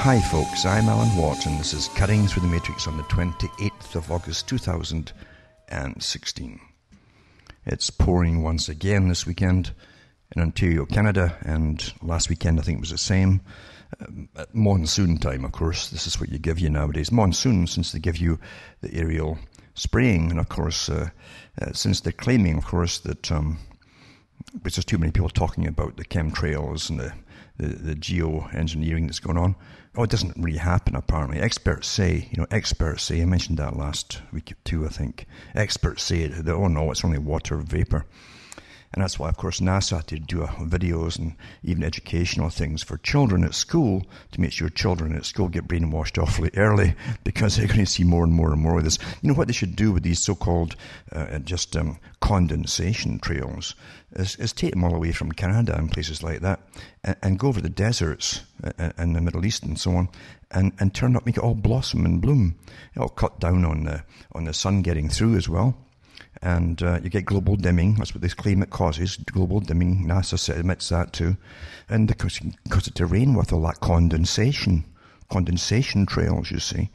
Hi folks, I'm Alan Watt and this is Cutting Through the Matrix on the 28th of August 2016. It's pouring once again this weekend in Ontario, Canada, and last weekend I think it was the same. At monsoon time, of course, this is what you give you nowadays. Monsoon, since they give you the aerial spraying, and of course, since they're claiming, of course, that which there's too many people talking about the chemtrails and the geoengineering that's going on. Oh, it doesn't really happen, apparently. Experts say, I mentioned that last week too, I think. Experts say that, oh no, it's only water vapor. And that's why, of course, NASA had to do videos and even educational things for children at school to make sure children at school get brainwashed awfully early because they're going to see more and more and more of this. You know what they should do with these so-called condensation trails is take them all away from Canada and places like that and go over the deserts and the Middle East and so on and turn up, make it all blossom and bloom. It'll cut down on the sun getting through as well. And you get global dimming. That's what they claim it causes. Global dimming. NASA admits that too. And because it causes it to rain with all that condensation trails, you see.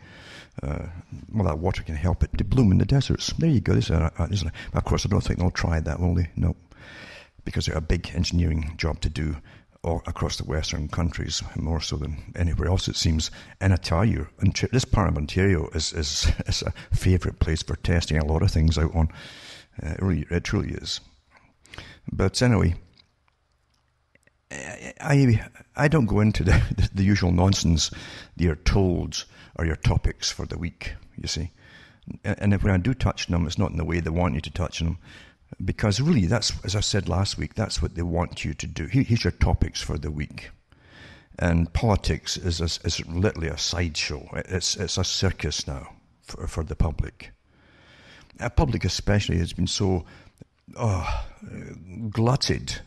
Well, that water can help it to bloom in the deserts. There you go. Of course, I don't think they'll try that, will they? No. Because they're a big engineering job to do all across the Western countries, more so than anywhere else, it seems. And I tell you, this part of Ontario is a favourite place for testing a lot of things out on. It truly is. But anyway, I don't go into the usual nonsense that you're told are your topics for the week, you see. And when I do touch on them, it's not in the way they want you to touch on them. Because really, that's, as I said last week, that's what they want you to do. Here's your topics for the week. And politics is literally a sideshow. It's a circus now for the public. The public especially has been so glutted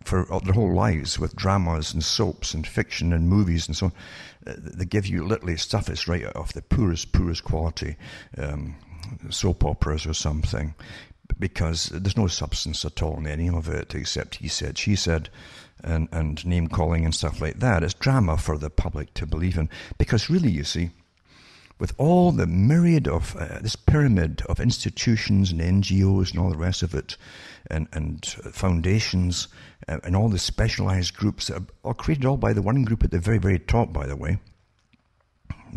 for their whole lives with dramas and soaps and fiction and movies and so on. They give you literally stuff that's right off the poorest quality, soap operas or something. Because there's no substance at all in any of it except he said, she said, and name-calling and stuff like that. It's drama for the public to believe in. Because really, you see, with all the myriad of, this pyramid of institutions and NGOs and all the rest of it, and foundations, and all the specialized groups that are created all by the one group at the very, very top, by the way.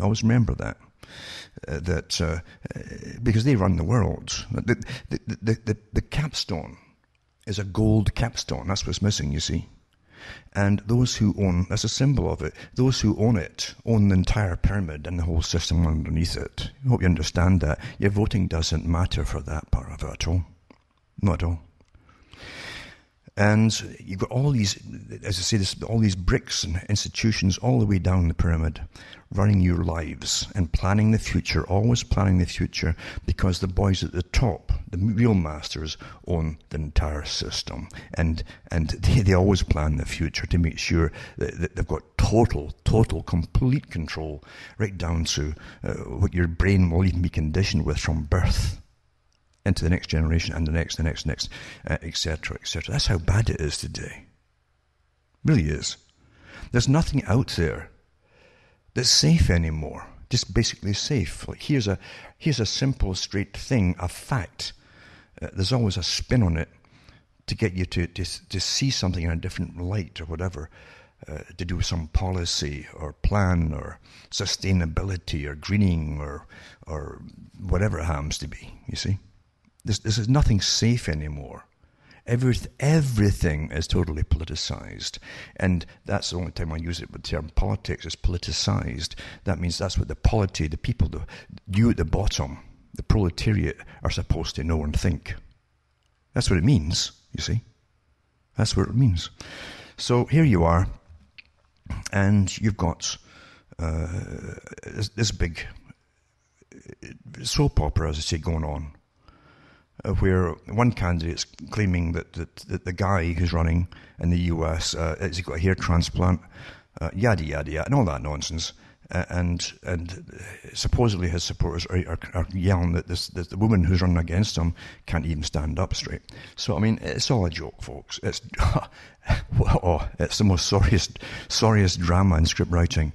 Always remember that. Because they run the world. The capstone is a gold capstone. That's what's missing, you see. And those who own, that's a symbol of it, those who own it own the entire pyramid and the whole system underneath it. I hope you understand that. Your voting doesn't matter for that part of it at all. Not at all. And you've got all these, as I say, all these bricks and institutions all the way down the pyramid, running your lives and planning the future, always planning the future, because the boys at the top, the real masters, own the entire system. And they always plan the future to make sure that they've got total, complete control, right down to what your brain will even be conditioned with from birth. Into the next generation and the next, etc., etc. That's how bad it is today. Really is. There's nothing out there that's safe anymore. Just basically safe. Like here's a simple, straight thing, a fact. There's always a spin on it to get you to see something in a different light or whatever, to do with some policy or plan or sustainability or greening or whatever it happens to be. You see. This is nothing safe anymore. Everything is totally politicized. And that's the only time I use it with the term politics is politicized. That means that's what the polity, the people, you at the bottom, the proletariat, are supposed to know and think. That's what it means, you see. That's what it means. So here you are, and you've got this big soap opera, as I say, going on. Where one candidate's claiming that the guy who's running in the US, has got a hair transplant, yada, yada, yada, and all that nonsense. and supposedly his supporters are yelling that the woman who's running against him can't even stand up straight. So, I mean, it's all a joke, folks. It's it's the most sorriest drama in script writing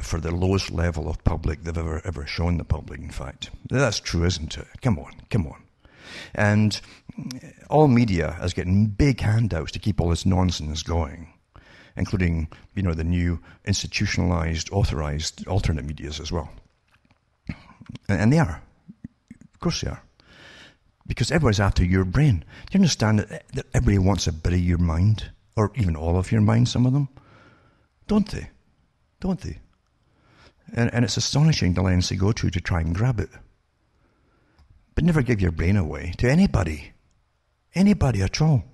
for the lowest level of public they've ever shown the public, in fact. That's true, isn't it? Come on. And all media is getting big handouts to keep all this nonsense going, including, the new institutionalized, authorized alternate medias as well. And they are. Of course they are. Because everybody's after your brain. Do you understand that everybody wants a bit of your mind? Or even all of your mind, some of them? Don't they? And it's astonishing the lengths they go to try and grab it. But never give your brain away to anybody. Anybody at all.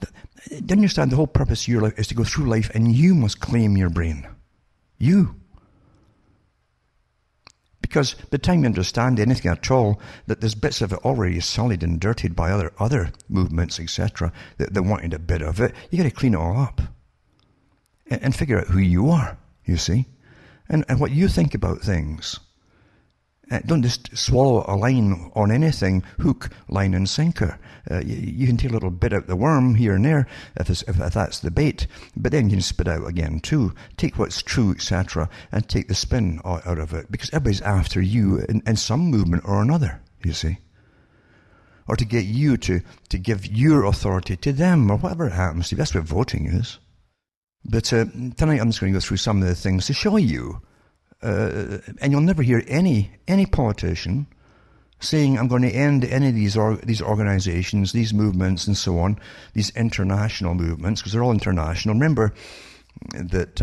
Do you understand the whole purpose of your life is to go through life and you must claim your brain. You. Because by the time you understand anything at all, that there's bits of it already sullied and dirtied by other movements, etc., that wanted a bit of it, you got to clean it all up. And figure out who you are, you see. And what you think about things. Don't just swallow a line on anything, hook, line and sinker. You can take a little bit out the worm here and there if that's the bait, but then you can spit out again too. Take what's true, etc., and take the spin out of it, because everybody's after you in some movement or another, you see. Or to get you to give your authority to them, or whatever it happens to be. That's what voting is. But tonight I'm just going to go through some of the things to show you. And you'll never hear any politician saying, I'm going to end any of these organizations, these movements and so on, these international movements, because they're all international. Remember that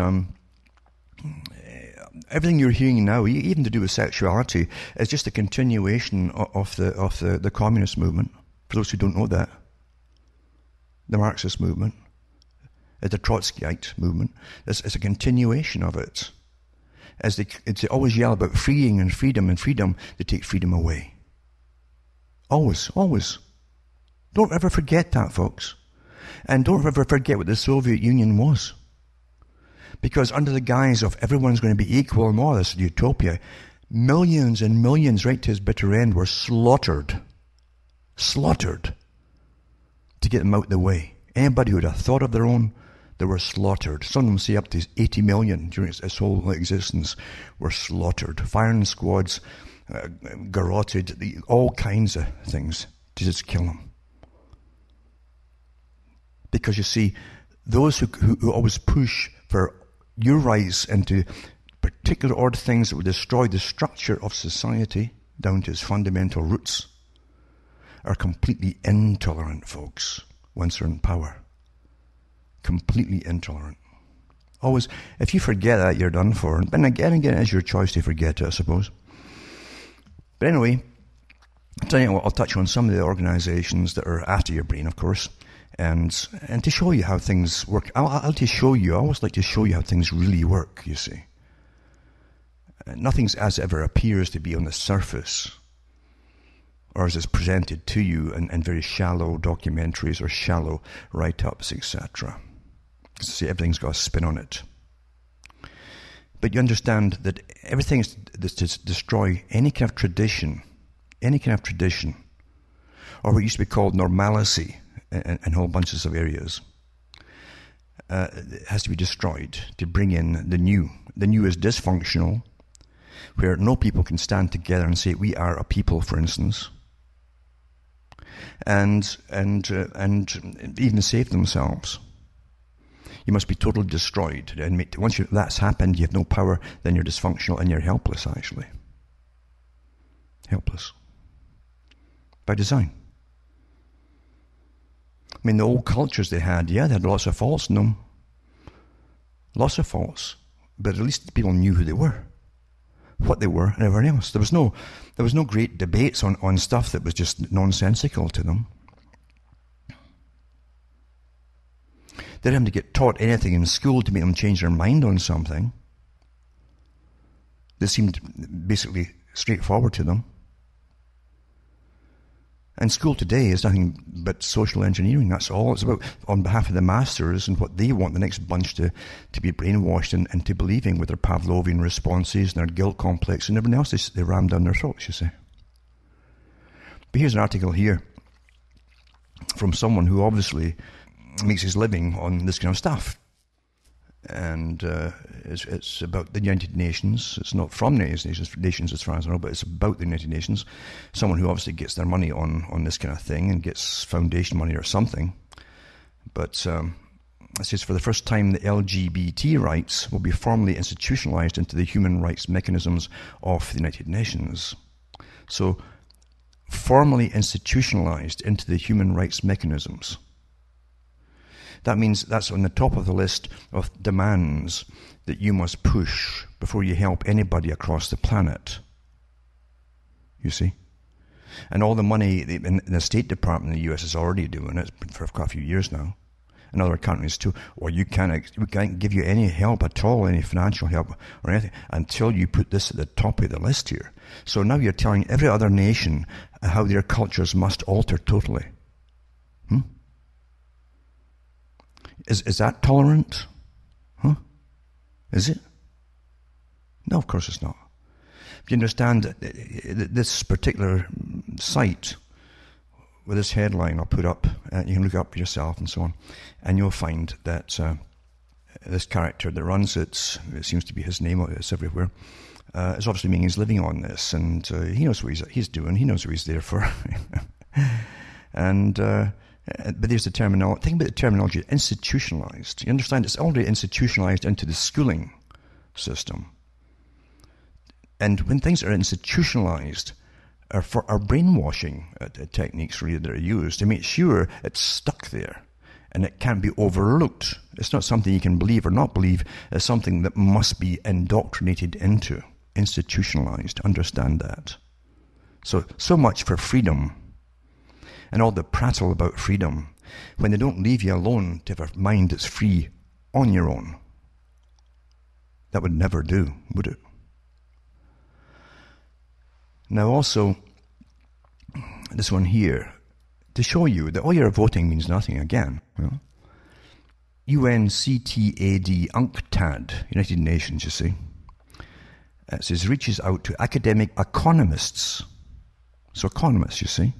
everything you're hearing now, even to do with sexuality, is just a continuation of the communist movement. For those who don't know that, the Marxist movement, the Trotskyite movement, it's a continuation of it. As they always yell about freeing and freedom, they take freedom away. Always. Don't ever forget that, folks. And don't ever forget what the Soviet Union was. Because under the guise of everyone's going to be equal and all this utopia, millions and millions, right to his bitter end, were slaughtered to get them out of the way. Anybody who had a thought of their own, they were slaughtered. Some of them say up to 80 million during its whole existence were slaughtered. Firing squads, garroted, all kinds of things to just kill them. Because you see, those who always push for your rights into particular odd things that would destroy the structure of society down to its fundamental roots are completely intolerant, folks, once they're in power. Completely intolerant. Always, if you forget that, you're done for. And again, it's your choice to forget it, I suppose. But anyway, I'll tell you what, I'll touch on some of the organizations that are after your brain, of course, and to show you how things work. I'll just show you. I always like to show you how things really work, you see. Nothing as ever appears to be on the surface, or as it's presented to you in very shallow documentaries or shallow write-ups, etc. See, everything's got a spin on it. But you understand that everything is to destroy any kind of tradition, or what used to be called normalcy in whole bunches of areas, has to be destroyed to bring in the new. The new is dysfunctional, where no people can stand together and say, we are a people, for instance, and even save themselves. You must be totally destroyed. And once that's happened, you have no power, then you're dysfunctional and you're helpless, actually. Helpless. By design. I mean, the old cultures they had lots of faults in them. Lots of faults. But at least people knew who they were, what they were, and everything else. There was no great debates on stuff that was just nonsensical to them. They didn't have to get taught anything in school to make them change their mind on something. This seemed basically straightforward to them. And school today is nothing but social engineering. That's all it's about, on behalf of the masters and what they want the next bunch to be brainwashed into believing, with their Pavlovian responses and their guilt complex and everything else they ram down their throats, you see. But here's an article here from someone who obviously makes his living on this kind of stuff. And it's about the United Nations. It's not from the United Nations as far as I know, but it's about the United Nations. Someone who obviously gets their money on this kind of thing and gets foundation money or something. But it says, for the first time, the LGBT rights will be formally institutionalized into the human rights mechanisms of the United Nations. So, formally institutionalized into the human rights mechanisms. That means that's on the top of the list of demands that you must push before you help anybody across the planet. You see? And all the money in the State Department in the US is already doing it for quite a few years now. And other countries too. Or we can't give you any help at all, any financial help or anything, until you put this at the top of the list here. So now you're telling every other nation how their cultures must alter totally. Is that tolerant? Huh? Is it? No, of course it's not. If you understand this particular site with this headline I'll put up, you can look up yourself and so on, and you'll find that this character that runs it seems to be his name, it's everywhere, is obviously making his living on this, and he knows what he's doing, he knows what he's there for. And but there's the terminology. Think about the terminology, institutionalized. You understand? It's already institutionalized into the schooling system. And when things are institutionalized, are brainwashing techniques really that are used to make sure it's stuck there and it can't be overlooked. It's not something you can believe or not believe. It's something that must be indoctrinated into, institutionalized. Understand that. So much for freedom. And all the prattle about freedom, when they don't leave you alone to have a mind that's free on your own. That would never do, would it? Now also, this one here, to show you that all your voting means nothing again. Well, UNCTAD, UNCTAD, United Nations, you see. It says, reaches out to academic economists. So economists, you see.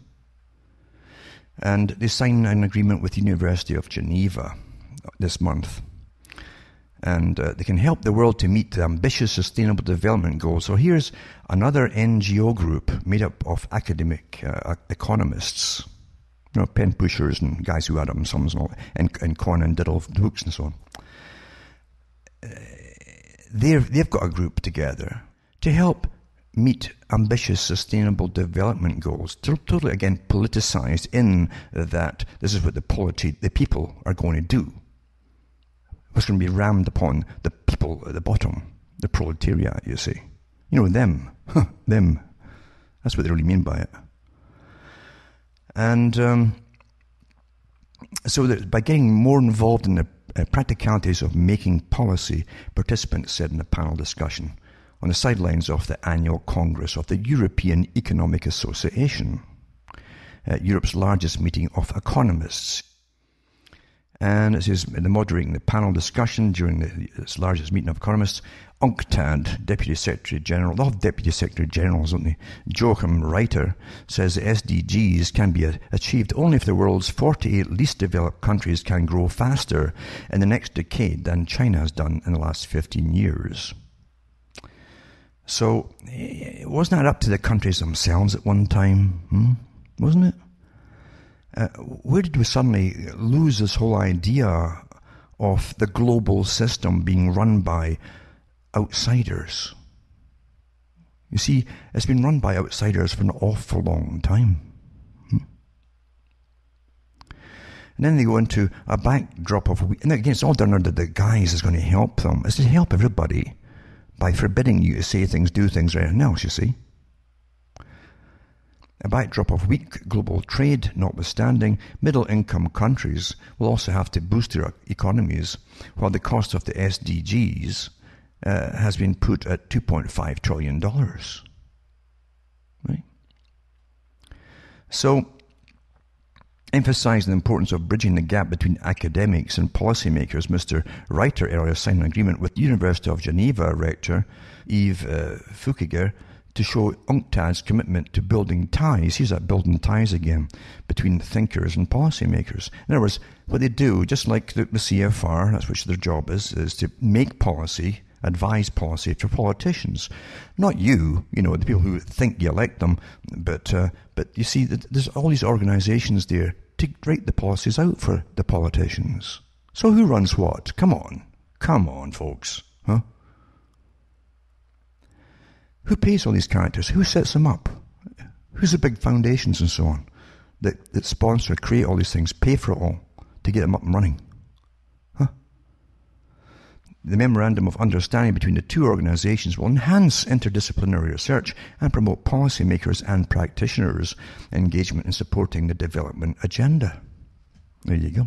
And they signed an agreement with the University of Geneva this month. And they can help the world to meet the ambitious sustainable development goals. So here's another NGO group made up of academic economists, you know, pen pushers and guys who add up sums and all, and corn and diddle books and so on. They've got a group together to help meet ambitious sustainable development goals. Totally, again, politicized in that this is what the people are going to do. What's going to be rammed upon the people at the bottom, the proletariat, you see. You know, them. Them. That's what they really mean by it. And so that by getting more involved in the practicalities of making policy, participants said in a panel discussion on the sidelines of the annual Congress of the European Economic Association, Europe's largest meeting of economists. And it says, moderating the panel discussion during its largest meeting of economists, UNCTAD Deputy Secretary General, they have Deputy Secretary Generals, don't they? Joachim Reiter says the SDGs can be achieved only if the world's 48 least developed countries can grow faster in the next decade than China has done in the last 15 years. So, wasn't that up to the countries themselves at one time? Wasn't it? Where did we suddenly lose this whole idea of the global system being run by outsiders? You see, it's been run by outsiders for an awful long time. And then they go into a backdrop of, and again, it's all done under the guise is going to help them. It's to help everybody by forbidding you to say things, do things, or anything else, you see. A backdrop of weak global trade notwithstanding, middle-income countries will also have to boost their economies, while the cost of the SDGs has been put at $2.5 trillion. Right? So, Emphasising the importance of bridging the gap between academics and policymakers, Mr. Reiter earlier signed an agreement with University of Geneva rector Yves Fouquier to show UNCTAD's commitment to building ties, here's that building ties again, between thinkers and policymakers. In other words, what they do, just like the CFR, that's what their job is to make policy, advise policy for politicians. Not you, the people who think you elect them, but you see, there's all these organisations there to write the policies out for the politicians. So who runs what? Come on, folks. Huh? Who pays all these characters? Who sets them up? Who's the big foundations and so on that sponsor, create all these things, pay for it all to get them up and running? Huh? The Memorandum of Understanding between the two organisations will enhance interdisciplinary research and promote policymakers and practitioners' engagement in supporting the development agenda. There you go.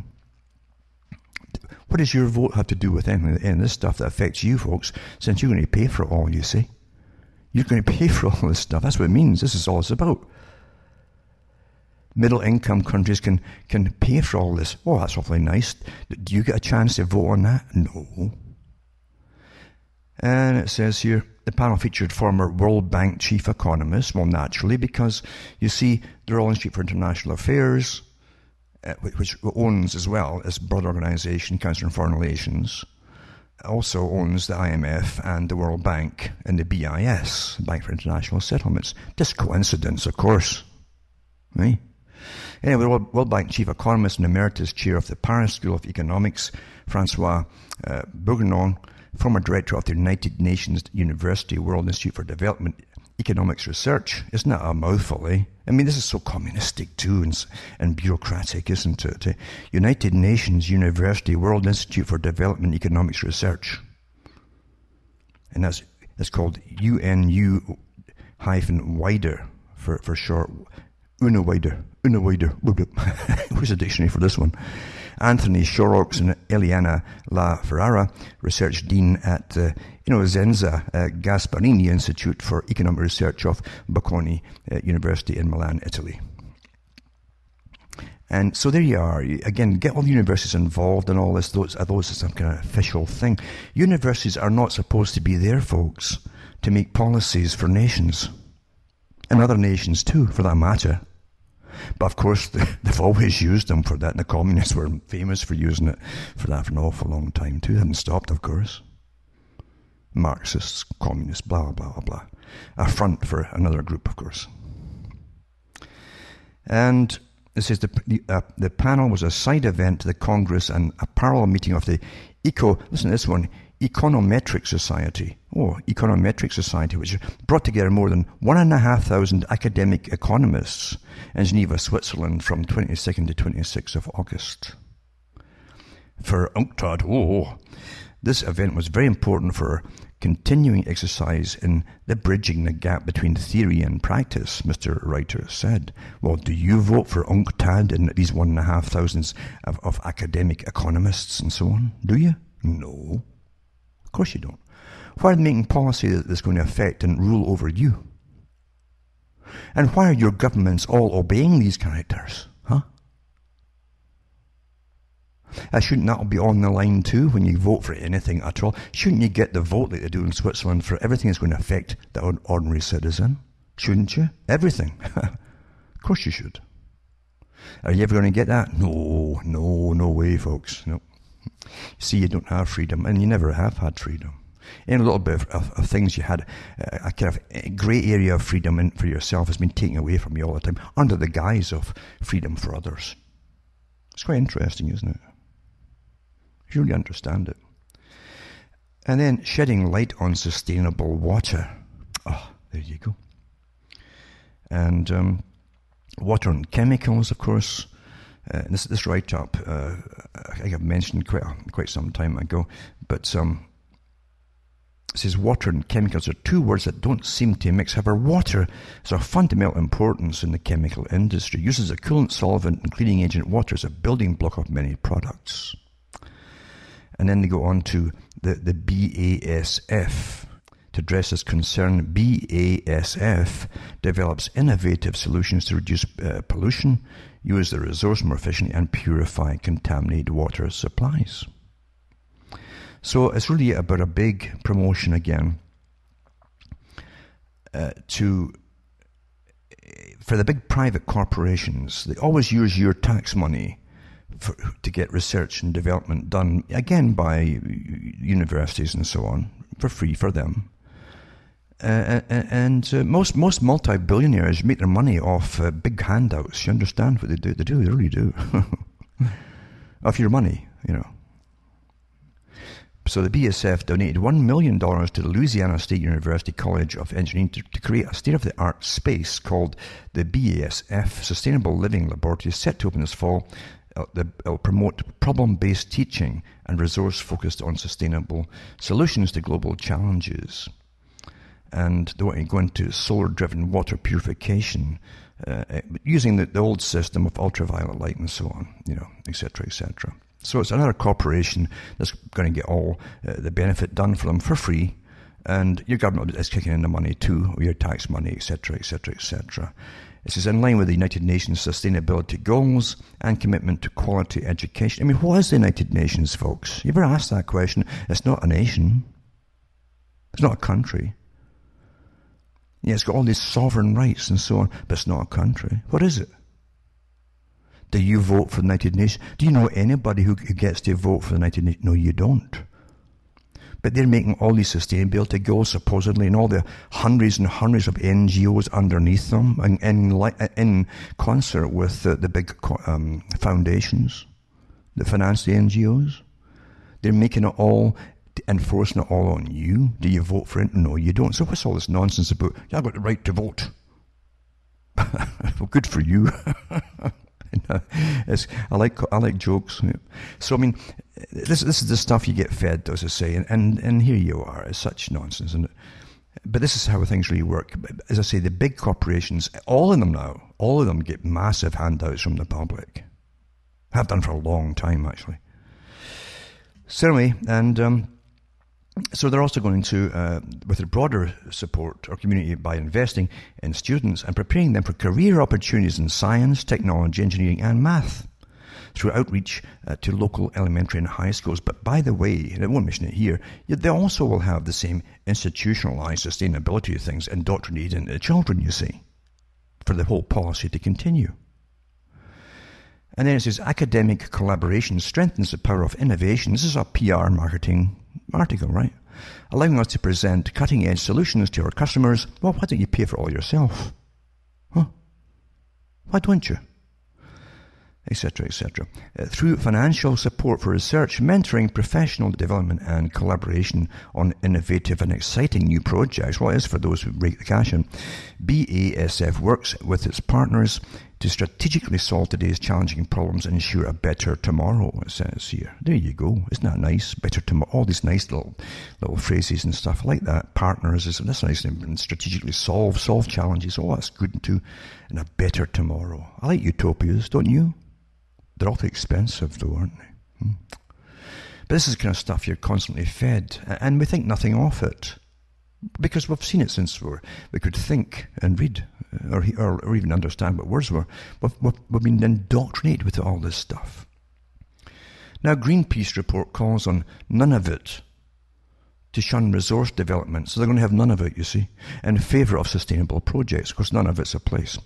What does your vote have to do with any of this stuff that affects you folks, since you're going to pay for it all, you see? You're going to pay for all this stuff. That's what it means. This is all it's about. Middle-income countries can pay for all this. Oh, that's awfully nice. Do you get a chance to vote on that? No. And it says here, the panel featured former World Bank chief economists. Well, naturally, because, you see, the Royal Institute for International Affairs, which owns as well as broad organisation, Council on Foreign Relations, also owns the IMF and the World Bank and the BIS, the Bank for International Settlements. Just coincidence, of course. Right? Anyway, the World Bank chief economist and emeritus chair of the Paris School of Economics, Francois Bourguignon, former director of the United Nations University World Institute for Development Economics Research. Isn't that a mouthful, eh? I mean, this is so communistic too and bureaucratic, isn't it? United Nations University World Institute for Development Economics Research. And that's called UNU-wider for short. UNU-wider. Where's the dictionary for this one? Anthony Shorrocks and Eliana La Ferrara, research dean at the Zenza Gasparini Institute for Economic Research of Bocconi University in Milan, Italy. And so there you are. Again, get all the universities involved in all this. Those are some kind of official thing. Universities are not supposed to be there, folks, to make policies for nations. And other nations too, for that matter. But of course, they've always used them for that, and the communists were famous for using it for that for an awful long time too. They haven't stopped, of course. Marxists, communists, blah, blah, blah. A front for another group, of course. And it says the panel was a side event to the Congress and a parallel meeting of the listen to this one, Econometric Society. Oh, Econometric Society, which brought together more than 1,500 academic economists in Geneva, Switzerland from 22nd to 26th of August. For UNCTAD, this event was very important for continuing exercise in the bridging the gap between theory and practice, Mr. Reiter said. Well, do you vote for UNCTAD and these 1,500 of academic economists and so on? Do you? No. Of course you don't. Why are they making policy that's going to affect and rule over you? And why are your governments all obeying these characters? Huh? Shouldn't that be on the line too when you vote for anything at all? Shouldn't you get the vote like they do in Switzerland for everything that's going to affect the ordinary citizen? Shouldn't you? Everything. Of course you should. Are you ever going to get that? No way, folks. No. You see, you don't have freedom, and you never have had freedom. In a little bit of things you had, a kind of grey area of freedom for yourself has been taken away from you all the time under the guise of freedom for others. It's quite interesting, isn't it? You really understand it. And then shedding light on sustainable water. Oh, there you go. And water and chemicals, of course. This write-up, I think I've mentioned quite some time ago, but it says water and chemicals are two words that don't seem to mix. However, water is of fundamental importance in the chemical industry. Used as a coolant, solvent, and cleaning agent, water is a building block of many products. And then they go on to the BASF To address this concern, BASF develops innovative solutions to reduce pollution, use the resource more efficiently, and purify contaminated water supplies. So it's really about a big promotion again for the big private corporations. They always use your tax money to get research and development done, again by universities and so on, for free for them. Most multi-billionaires make their money off big handouts. You understand what they do? They really do. Of your money, you know. So the BASF donated $1 million to the Louisiana State University College of Engineering to create a state-of-the-art space called the BASF Sustainable Living Laboratory, set to open this fall. It'll promote problem-based teaching and resource focused on sustainable solutions to global challenges. And they want to go into solar-driven water purification, using the old system of ultraviolet light and so on, you know, etc., etc. So it's another corporation that's going to get all the benefit done for them for free, and your government is kicking in the money too, or your tax money, etc., etc., etc. This is in line with the United Nations sustainability goals and commitment to quality education. I mean, what is the United Nations, folks? You ever asked that question? It's not a nation. It's not a country. Yeah, it's got all these sovereign rights and so on, but it's not a country. What is it? Do you vote for the United Nations? Do you know anybody who gets to vote for the United Nations? No, you don't. But they're making all these sustainability goals, supposedly, and all the hundreds and hundreds of NGOs underneath them, and in concert with the big foundations that finance the NGOs. They're making it all, enforcing it all on you. Do you vote for it? No, you don't. So what's all this nonsense about, yeah, I've got the right to vote? Well, good for you. I like jokes. So I mean, this is the stuff you get fed, as I say, and here you are. It's such nonsense, isn't it? But this is how things really work. As I say, the big corporations, all of them get massive handouts from the public. Have done for a long time, actually. So anyway, and so they're also going to, with a broader support our community by investing in students and preparing them for career opportunities in science, technology, engineering, and math through outreach to local elementary and high schools. But by the way, and I won't mention it here, they also will have the same institutionalized sustainability things indoctrinated into the children, you see, for the whole policy to continue. And then it says, academic collaboration strengthens the power of innovation. This is a PR marketing article, right? Allowing us to present cutting-edge solutions to our customers. Well, why don't you pay for all yourself? Huh? Why don't you? Etc., etc. Through financial support for research, mentoring, professional development, and collaboration on innovative and exciting new projects. Well, it is for those who break the cash in. BASF works with its partners to strategically solve today's challenging problems and ensure a better tomorrow, it says here. There you go. Isn't that nice? Better tomorrow. All these nice little phrases and stuff like that. Partners, that's nice. And strategically solve challenges. Oh, that's good too. And a better tomorrow. I like utopias, don't you? They're awfully expensive though, aren't they? But this is the kind of stuff you're constantly fed, and we think nothing of it. Because we've seen it since we could think and read, or even understand what words were. We've been indoctrinated with all this stuff. Now, Greenpeace report calls on Nunavut to shun resource development. So they're going to have none of it, you see, in favour of sustainable projects. Of course, none of it's a place.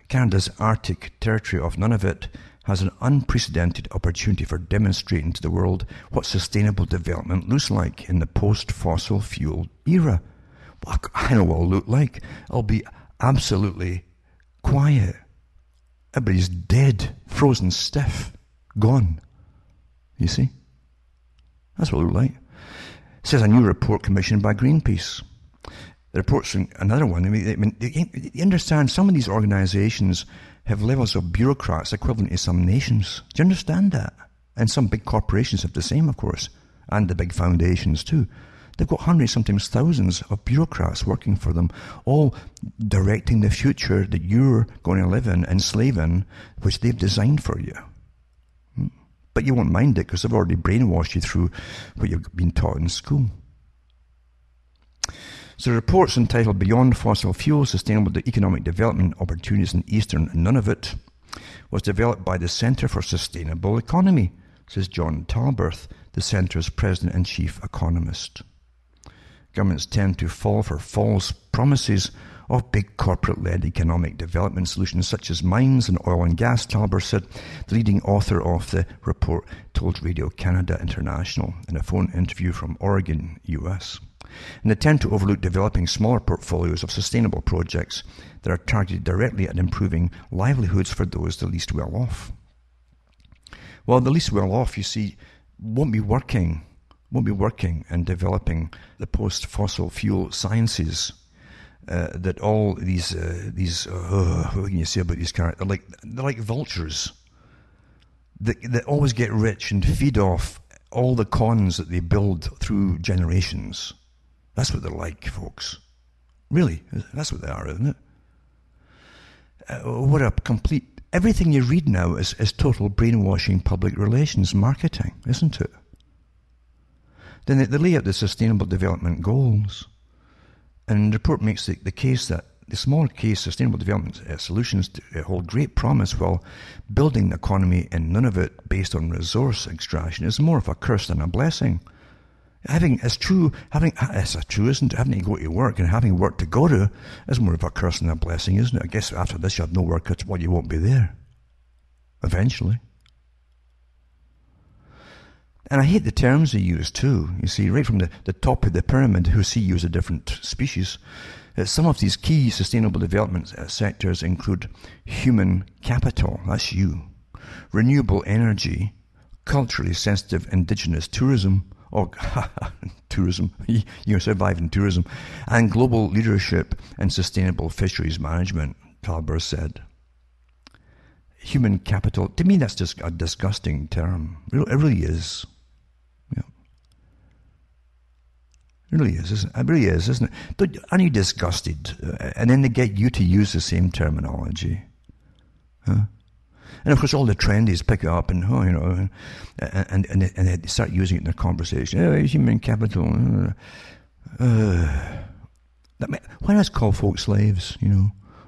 Canada's Arctic territory of Nunavut has an unprecedented opportunity for demonstrating to the world what sustainable development looks like in the post-fossil fuel era. Well, I know what it'll look like. It'll be absolutely quiet. Everybody's dead, frozen stiff, gone. You see? That's what it'll look like. It says a new report commissioned by Greenpeace. The report's another one. I mean, you understand, some of these organizations have levels of bureaucrats equivalent to some nations. Do you understand that? And some big corporations have the same, of course, and the big foundations too. They've got hundreds, sometimes thousands of bureaucrats working for them, all directing the future that you're going to live in and slave in, which they've designed for you. But you won't mind it because they've already brainwashed you through what you've been taught in school. So the report's entitled Beyond Fossil Fuels, Sustainable Economic Development Opportunities in Eastern Nunavut, was developed by the Centre for Sustainable Economy, says John Talberth, the Centre's President and Chief Economist. Governments tend to fall for false promises of big corporate-led economic development solutions such as mines and oil and gas, Talbert said, the leading author of the report told Radio-Canada International in a phone interview from Oregon, US. And they tend to overlook developing smaller portfolios of sustainable projects that are targeted directly at improving livelihoods for those the least well off. Well, the least well off, you see, won't be working in developing the post-fossil fuel sciences that all these what can you say about these characters? They're like vultures that always get rich and feed off all the cons that they build through generations. That's what they're like, folks. Really, that's what they are, isn't it? What a complete... Everything you read now is total brainwashing public relations marketing, isn't it? Then they lay out the Sustainable Development Goals. And the report makes the case that the small case sustainable development solutions hold great promise, while building the economy in Nunavut based on resource extraction is more of a curse than a blessing. It's true, isn't it? Having to go to work and having work to go to is more of a curse than a blessing, isn't it? I guess after this you have no work, well, you won't be there. Eventually. And I hate the terms they use too. You see, right from the top of the pyramid, who see you as a different species. Some of these key sustainable development sectors include human capital, that's you, renewable energy, culturally sensitive indigenous tourism, tourism, you survive in tourism, and global leadership and sustainable fisheries management, Talbert said. Human capital, to me that's just a disgusting term. It really is. It really is, isn't it? It really is, isn't it? Aren't you disgusted? And then they get you to use the same terminology. Huh? And of course all the trendies pick it up and they start using it in their conversation. Human capital. Why not call folks slaves,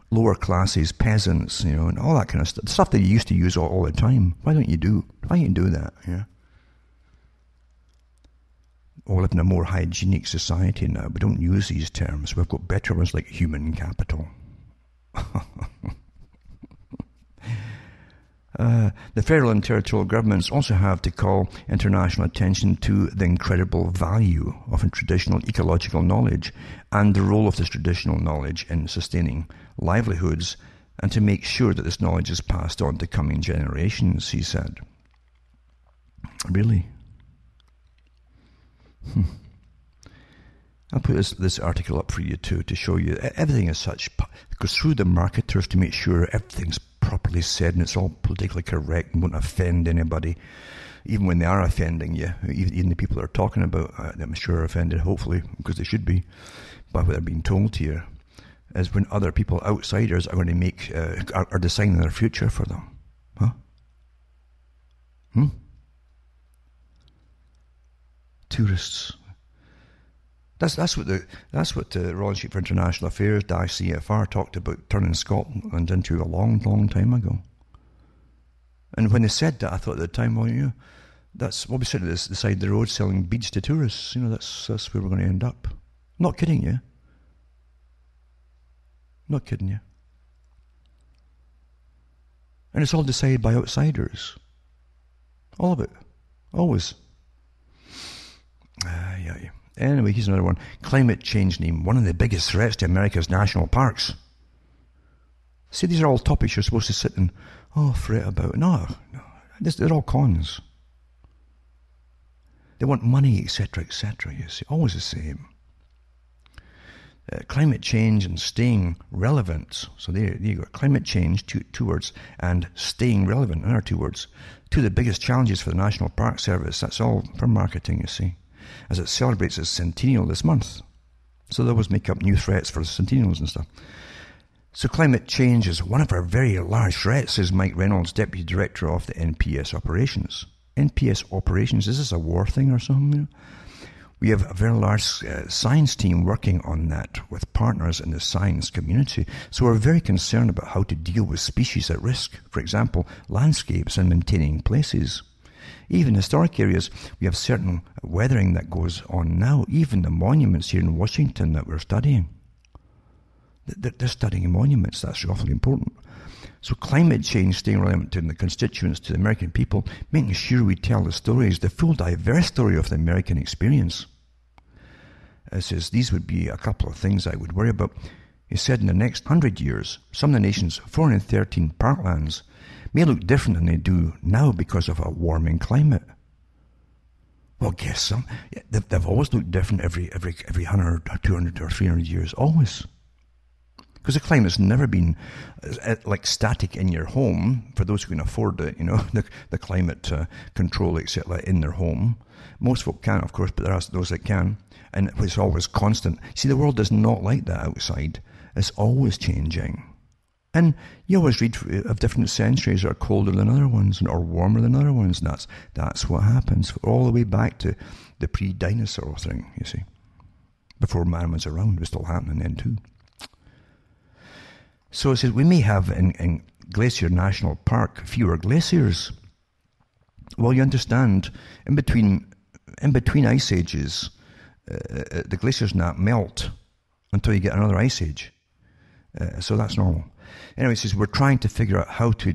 lower classes, peasants, and all that kind of stuff. The stuff that you used to use all the time. Why don't you do that? Yeah. We live in a more hygienic society now. We don't use these terms. We've got better ones like human capital. The federal and territorial governments also have to call international attention to the incredible value of traditional ecological knowledge and the role of this traditional knowledge in sustaining livelihoods, and to make sure that this knowledge is passed on to coming generations, he said. Really? I'll put this article up for you too, to show you everything is such. It goes through the marketers to make sure everything's properly said and it's all politically correct and won't offend anybody, even when they are offending you. Even the people that are talking about, I'm sure are offended, hopefully, because they should be, by what they're being told here, is when other people, outsiders, are going to make, are deciding their future for them. Huh? Tourists. That's what the Royal Institute for International Affairs, CFR, talked about turning Scotland into a long, long time ago. And when they said that, I thought at the time, well, that's what we said at the side of the road, selling beads to tourists. That's where we're going to end up. Not kidding you. Not kidding you. And it's all decided by outsiders. All of it. Always. Yeah. Anyway, here's another one. Climate change named one of the biggest threats to America's national parks. See, these are all topics you're supposed to sit and fret about. No, they're all cons. They want money, etc., you see. Always the same. Climate change and staying relevant. So there you go. Climate change, two words, and staying relevant, another 2 words. Two of the biggest challenges for the National Park Service. That's all for marketing, you see, as it celebrates its centennial this month. So they always make up new threats for the centennials and stuff. So climate change is one of our very large threats, says Mike Reynolds, Deputy Director of the NPS Operations. NPS Operations, is this a war thing or something? We have a very large science team working on that with partners in the science community. So we're very concerned about how to deal with species at risk. For example, landscapes and maintaining places. Even historic areas, we have certain weathering that goes on now. Even the monuments here in Washington that we're studying. They're studying monuments. That's awfully important. So climate change staying relevant to the constituents, to the American people, making sure we tell the stories, the full diverse story of the American experience. It says these would be a couple of things I would worry about. He said in the next 100 years, some of the nation's 413 parklands may look different than they do now because of a warming climate. Well, guess some. They've always looked different every 100 or 200 or 300 years, always. Because the climate's never been like static in your home, for those who can afford it, the climate control, etc., in their home. Most folk can't, of course, but there are those that can. And it's always constant. See, the world is not like that outside. It's always changing. And you always read of different centuries that are colder than other ones or warmer than other ones. And that's what happens all the way back to the pre-dinosaur thing, you see. Before man was around, it was still happening then too. So it says we may have in Glacier National Park fewer glaciers. Well, you understand, in between ice ages, the glaciers not melt until you get another ice age. So that's normal. Anyway, it says we're trying to figure out how to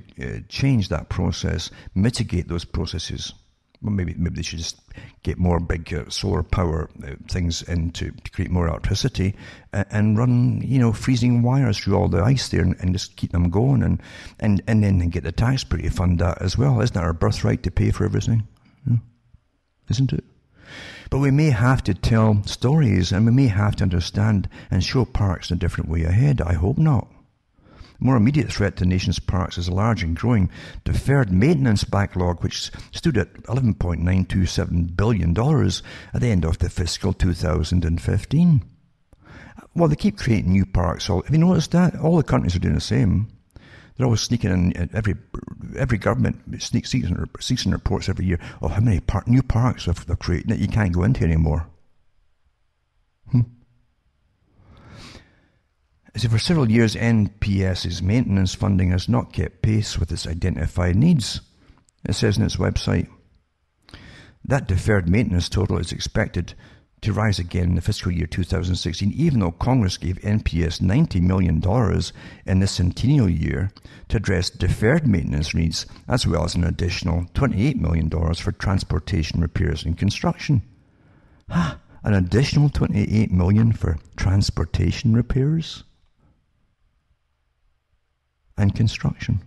change that process, mitigate those processes. Well, maybe they should just get more big solar power things in to create more electricity and run, freezing wires through all the ice there and just keep them going and then get the taxpayer to fund that as well. Isn't that our birthright to pay for everything? Yeah. Isn't it? But we may have to tell stories and we may have to understand and show parks in a different way ahead. I hope not. The more immediate threat to the nation's parks is a large and growing deferred maintenance backlog, which stood at $11.927 billion at the end of the fiscal 2015. Well, they keep creating new parks. Have you noticed that? All the countries are doing the same. They're always sneaking in, every government sneaks in reports every year of how many new parks they're creating that you can't go into anymore. So for several years, NPS's maintenance funding has not kept pace with its identified needs. It says in its website, that deferred maintenance total is expected to rise again in the fiscal year 2016, even though Congress gave NPS $90 million in the centennial year to address deferred maintenance needs, as well as an additional $28 million for transportation repairs and construction. An additional $28 million for transportation repairs and construction.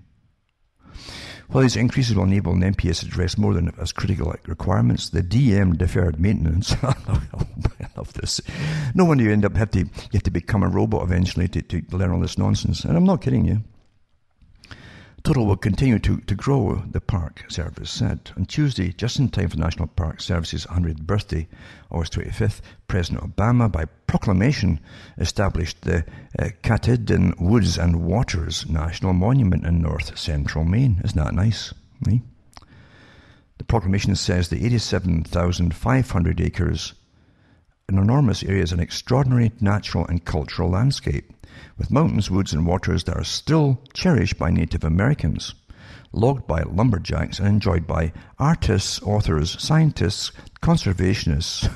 While these increases will enable an NPS to address more than as critical requirements, the DM deferred maintenance. I love this. No wonder you have to become a robot eventually to learn all this nonsense. And I'm not kidding you. Total will continue to grow, the Park Service said. On Tuesday, just in time for National Park Service's 100th birthday, August 25th, President Obama, by proclamation, established the Katahdin Woods and Waters National Monument in north-central Maine. Isn't that nice? Eh? The proclamation says the 87,500 acres, an enormous area, is an extraordinary natural and cultural landscape, with mountains, woods, and waters that are still cherished by Native Americans, logged by lumberjacks, and enjoyed by artists, authors, scientists, conservationists,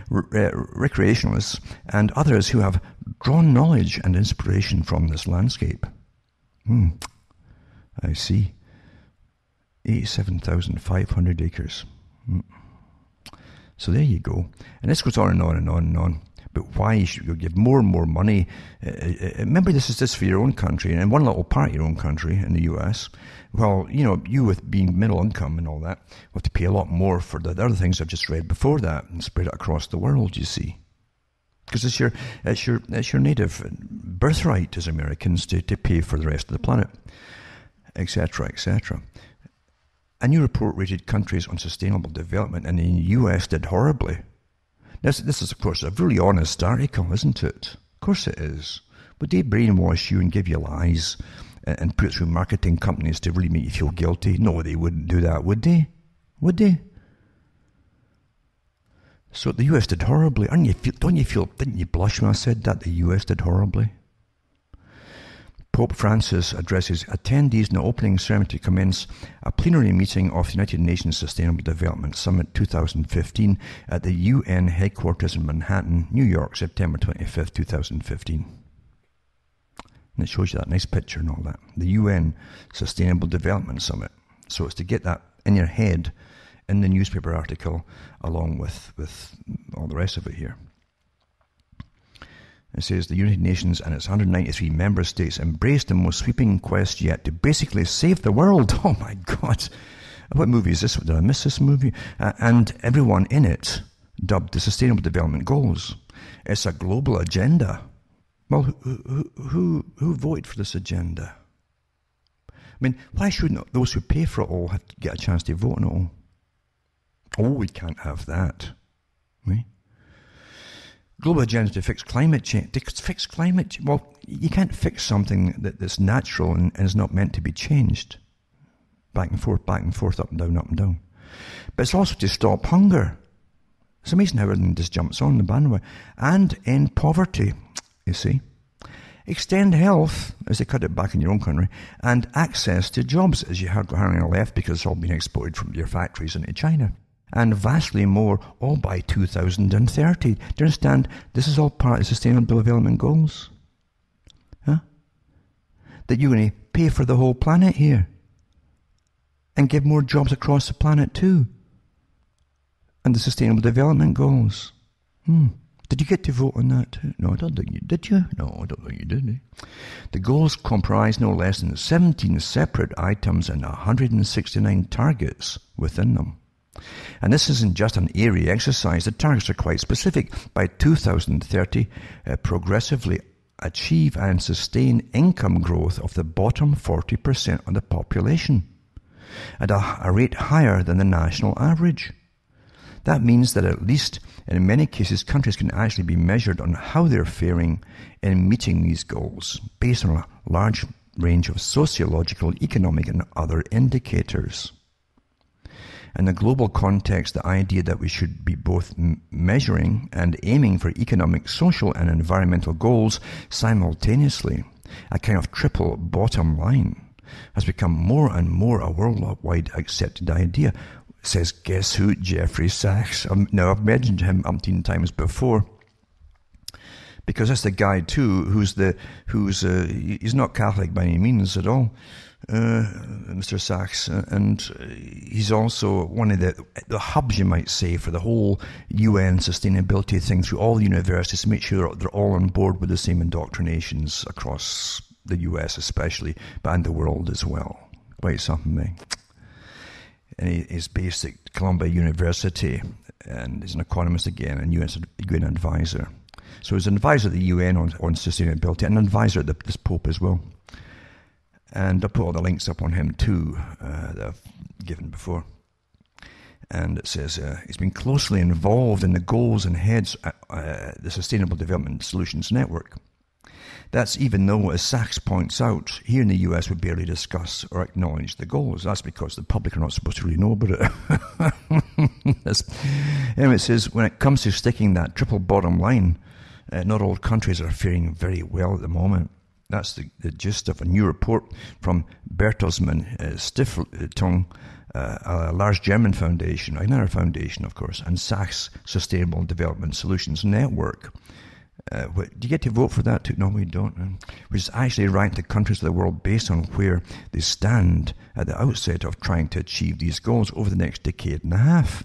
recreationalists, and others who have drawn knowledge and inspiration from this landscape. I see. 87,500 acres. So there you go. And this goes on and on and on and on. But why should you give more and more money? Remember, this is just for your own country, and one little part of your own country in the US. Well, you with being middle income and all that, have to pay a lot more for the other things I've just read before that and spread it across the world, you see. Because it's your native birthright as Americans to pay for the rest of the planet, etc., etc. A new report rated countries on sustainable development, and the US did horribly. This is, of course, a really honest article, isn't it? Of course it is. Would they brainwash you and give you lies and put it through marketing companies to really make you feel guilty? No, they wouldn't do that, would they? Would they? So the US did horribly. Didn't you blush when I said that? The US did horribly. Pope Francis addresses attendees in the opening ceremony to commence a plenary meeting of the United Nations Sustainable Development Summit 2015 at the UN headquarters in Manhattan, New York, September 25th, 2015. And it shows you that nice picture and all that. The UN Sustainable Development Summit. So it's to get that in your head in the newspaper article along with all the rest of it here. It says the United Nations and its 193 member states embraced the most sweeping quest yet to basically save the world. Oh my God. What movie is this? Did I miss this movie? And everyone in it dubbed the Sustainable Development Goals. It's a global agenda. Well, who voted for this agenda? I mean, why shouldn't those who pay for it all have to get a chance to vote on it all? Oh, we can't have that. Right? Global agenda to fix climate change. Well, you can't fix something that's natural and is not meant to be changed. Back and forth, up and down, up and down. But it's also to stop hunger. It's amazing how everything just jumps on the bandwagon. And end poverty, you see. Extend health, as they cut it back in your own country, and access to jobs, as you heard on the left, because it's all been exported from your factories into China. And vastly more, all by 2030. Do you understand? This is all part of Sustainable Development Goals. Huh? That you're going to pay for the whole planet here. And give more jobs across the planet too. And the Sustainable Development Goals. Did you get to vote on that too? No, I don't think you did. Did you? No, I don't think you did. The goals comprise no less than 17 separate items and 169 targets within them. And this isn't just an airy exercise. The targets are quite specific. By 2030, progressively achieve and sustain income growth of the bottom 40% of the population at a rate higher than the national average. That means that at least in many cases, countries can actually be measured on how they're faring in meeting these goals based on a large range of sociological, economic, and other indicators. In the global context, the idea that we should be both measuring and aiming for economic, social, and environmental goals simultaneously, a kind of triple bottom line, has become more and more a worldwide accepted idea, says guess who? Jeffrey Sachs. Now, I've mentioned him umpteen times before, because that's the guy too he's not Catholic by any means at all, Mr. Sachs, and he's also one of the hubs, you might say, for the whole UN sustainability thing through all the universities to make sure they're all on board with the same indoctrinations across the US especially, but and the world as well. Quite something, eh? And he's based at Columbia University, and he's an economist again, and UN advisor. So he's an advisor at the UN on sustainability, and an advisor at this Pope as well. And I'll put all the links up on him too that I've given before. And it says he's been closely involved in the goals and heads the Sustainable Development Solutions Network. That's even though, as Sachs points out, here in the US we barely discuss or acknowledge the goals. That's because the public are not supposed to really know about it. Anyway, it says, when it comes to sticking that triple bottom line, not all countries are faring very well at the moment. That's the gist of a new report from Bertelsmann Stiftung, a large German foundation, another foundation, of course, and Sachs Sustainable Development Solutions Network. Do you get to vote for that too? No, we don't. Which is actually ranked the countries of the world based on where they stand at the outset of trying to achieve these goals over the next decade and a half.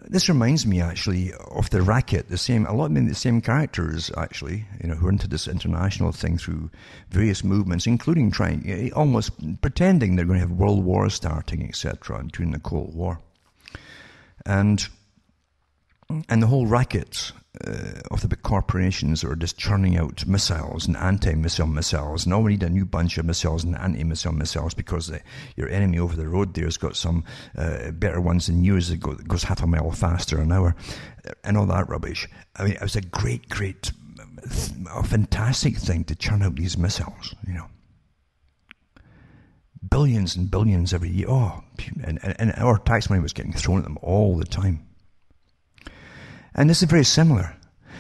This reminds me actually of the racket. The same characters actually, who are into this international thing through various movements, including trying, almost pretending they're going to have world wars starting, etc., during the Cold War, and the whole racket of the big corporations are just churning out missiles and anti-missile missiles. And we need a new bunch of missiles and anti-missile missiles because your enemy over the road there has got some better ones than yours that goes half a mile faster an hour, and all that rubbish. I mean, it was a great, a fantastic thing to churn out these missiles, Billions and billions every year. Oh, and our tax money was getting thrown at them all the time. And this is very similar.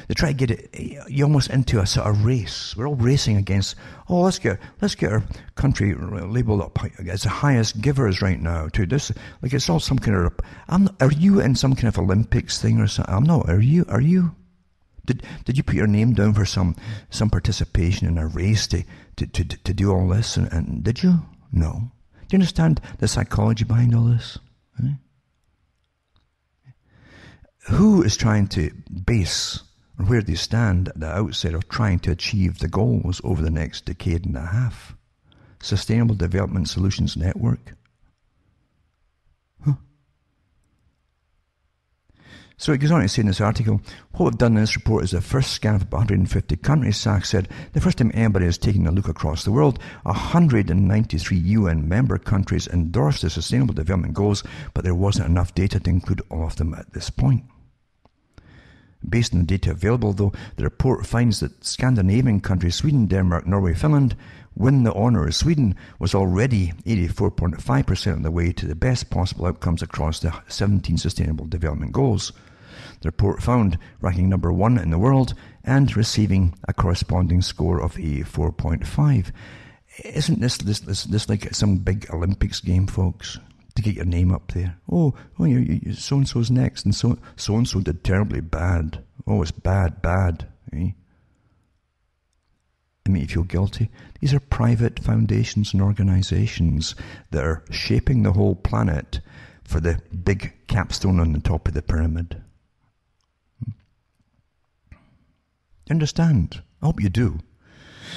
They try to get it you almost into a sort of race. We're all racing against, let's get our country labelled up as the highest givers right now to this. Like it's all some kind of, are you in some kind of Olympics thing or something? I'm not. Are you? Did you put your name down for some participation in a race to do all this? And did you? No. Do you understand the psychology behind all this? Eh? Who is trying to base where they stand at the outset of trying to achieve the goals over the next decade and a half? Sustainable Development Solutions Network? Huh. So it goes on to say in this article, what we've done in this report is the first scan of 150 countries. Sachs said, the first time anybody has taken a look across the world. 193 UN member countries endorsed the Sustainable Development Goals, but there wasn't enough data to include all of them at this point. Based on the data available, though, the report finds that Scandinavian countries, Sweden, Denmark, Norway, Finland, win the honour as Sweden was already 84.5% of the way to the best possible outcomes across the 17 Sustainable Development Goals. The report found ranking number 1 in the world and receiving a corresponding score of 84.5. Isn't this like some big Olympics game, folks? To get your name up there. You so-and-so's next, and so-and-so did terribly bad. Oh, it's bad, eh? They make you feel guilty. These are private foundations and organizations that are shaping the whole planet for the big capstone on the top of the pyramid. You understand? I hope you do.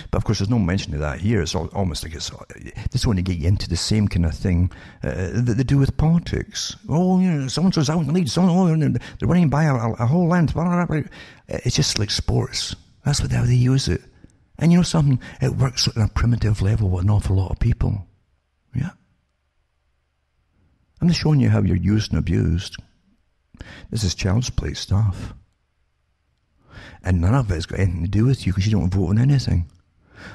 But of course, there's no mention of that here. It's almost like this want to get you into the same kind of thing that they do with politics. So-and-so's out in the lead. They're winning by a whole length. It's just like sports. That's how they use it. And you know something? It works on a primitive level with an awful lot of people. Yeah. I'm just showing you how you're used and abused. This is child's play stuff. And none of it's got anything to do with you because you don't vote on anything.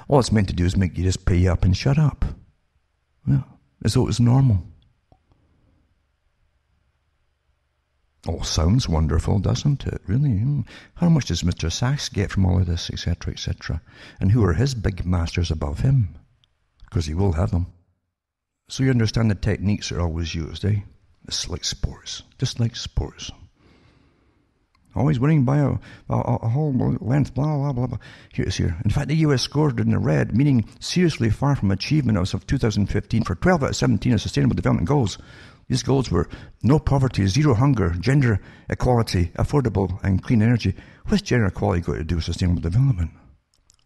All it's meant to do is make you just pay up and shut up. Yeah, as though it's normal. All sounds wonderful, doesn't it? Really? How much does Mr. Sachs get from all of this, etc., etc.? And who are his big masters above him? Because he will have them. So you understand the techniques are always used, eh? It's like sports. Just like sports. Always winning by a whole length, blah, blah, blah, blah. Here it is here. In fact, the US scored in the red, meaning seriously far from achievement as of 2015 for 12 out of 17 of Sustainable Development Goals. These goals were no poverty, zero hunger, gender equality, affordable and clean energy. What's gender equality got to do with sustainable development?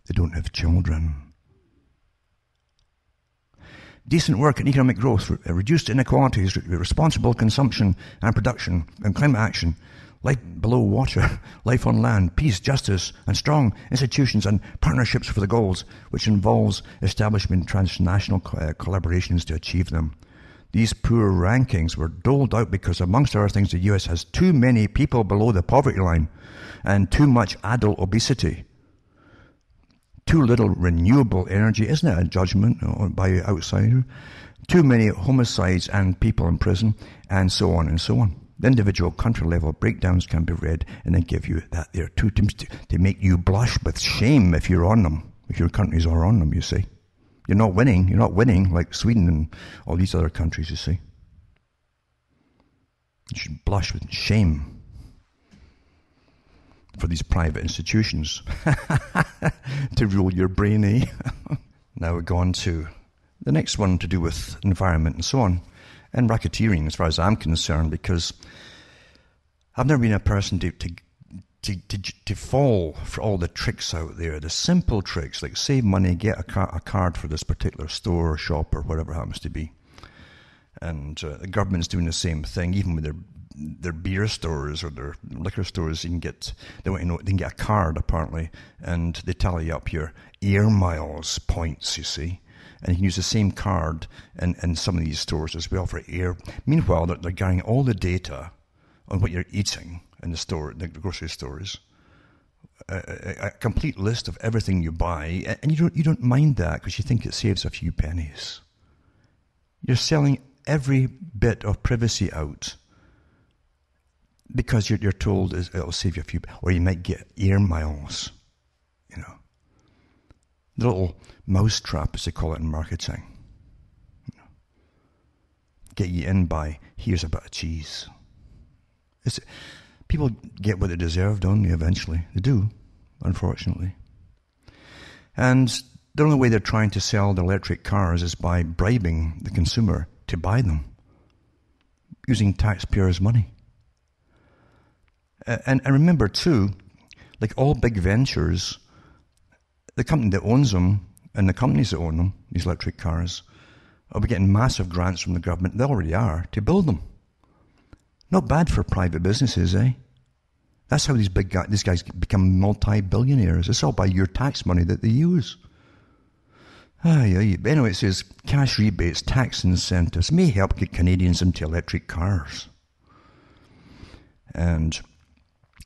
They don't have children. Decent work and economic growth, reduced inequalities, responsible consumption and production, and climate action. Life below water, life on land, peace, justice, and strong institutions and partnerships for the goals, which involves establishment transnational collaborations to achieve them. These poor rankings were doled out because, amongst other things, the US has too many people below the poverty line and too much adult obesity. Too little renewable energy, isn't it a judgment by an outsider? Too many homicides and people in prison, and so on and so on. The individual country level breakdowns can be read and then give you that there too to make you blush with shame if you're on them, if your countries are on them, you see. You're not winning like Sweden and all these other countries, you see. You should blush with shame for these private institutions to rule your brain, eh? Now we go on to the next one to do with environment and so on. And racketeering, as far as I'm concerned, because I've never been a person to fall for all the tricks out there, the simple tricks, like save money, get a card for this particular store or shop or whatever it happens to be. And the government's doing the same thing, even with their beer stores or their liquor stores. They can get a card, apparently, and they tally up your air miles points, you see. And you can use the same card in some of these stores as well for air. Meanwhile, they're getting all the data on what you're eating in the store, the grocery stores. A complete list of everything you buy, and you don't mind that because you think it saves a few pennies. You're selling every bit of privacy out because you're told it'll save you a few, or you might get air miles, you know. The little mousetrap, as they call it in marketing. You know, get you in by, here's a bit of cheese. People get what they deserve, don't they, eventually? They do, unfortunately. And the only way they're trying to sell the electric cars is by bribing the consumer to buy them, using taxpayers' money. And remember, too, like all big ventures, the company that owns them and the companies that own them, these electric cars, will be getting massive grants from the government, they already are, to build them. Not bad for private businesses, eh? That's how these guys become multi-billionaires. It's all by your tax money that they use. Anyway, it says, cash rebates, tax incentives may help get Canadians into electric cars. And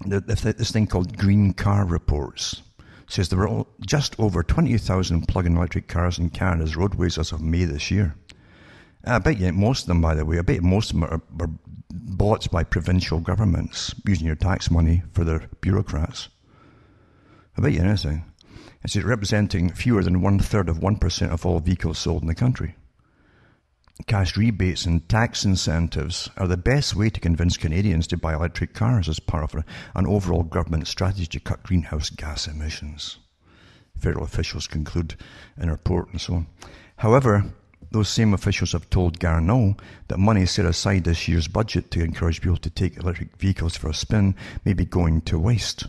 this thing called Green Car Reports says there were just over 20,000 plug-in electric cars in Canada's roadways as of May this year. I bet you most of them, by the way, most of them are bought by provincial governments using your tax money for their bureaucrats. I bet you anything. It says representing fewer than 1/3 of 1% of all vehicles sold in the country. Cash rebates and tax incentives are the best way to convince Canadians to buy electric cars as part of an overall government strategy to cut greenhouse gas emissions. Federal officials conclude in a report and so on. However, those same officials have told Garneau that money set aside this year's budget to encourage people to take electric vehicles for a spin may be going to waste.